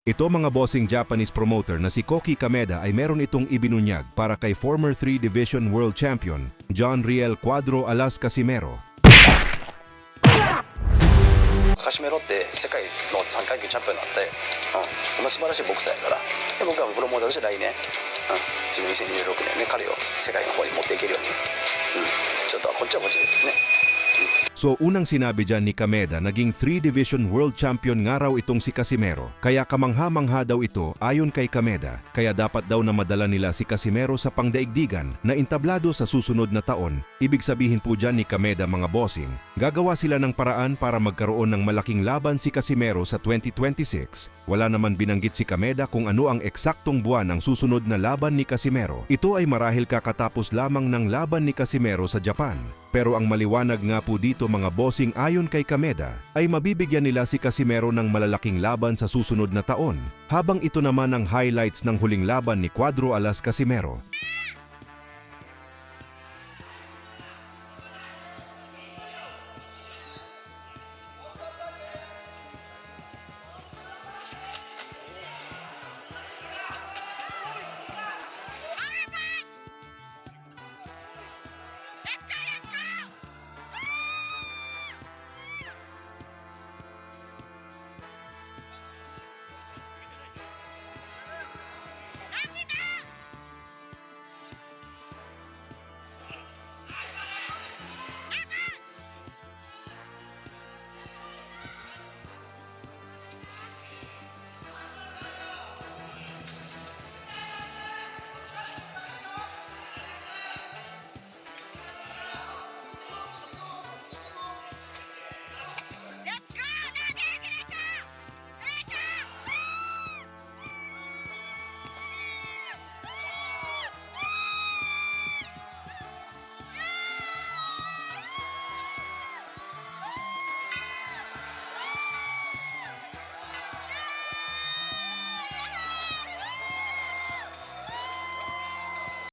Ito mga bossing Japanese promoter na si Koki Kameda ay meron itong ibinunyag para kay former 3 Division World Champion John Riel Cuadro Alas Casimero. カシメロって世界の3階級チャンピオンになって、素晴らしいボクサーやからで僕はプロモーターとして来年、自分2026年ね彼を世界の方に持っていけるように、ちょっとこっちはこっちですね。 So unang sinabi dyan ni Kameda, naging 3 Division World Champion nga raw itong si Casimero. Kaya kamangha-mangha daw ito ayon kay Kameda. Kaya dapat daw na madala nila si Casimero sa pangdaigdigan na entablado sa susunod na taon. Ibig sabihin po dyan ni Kameda mga bossing, gagawa sila ng paraan para magkaroon ng malaking laban si Casimero sa 2026. Wala naman binanggit si Kameda kung ano ang eksaktong buwan ang susunod na laban ni Casimero. Ito ay marahil kakatapos lamang ng laban ni Casimero sa Japan. Pero ang maliwanag nga po dito mga bossing ayon kay Kameda ay mabibigyan nila si Casimero ng malalaking laban sa susunod na taon. Habang ito naman ang highlights ng huling laban ni Cuadro Alas Casimero.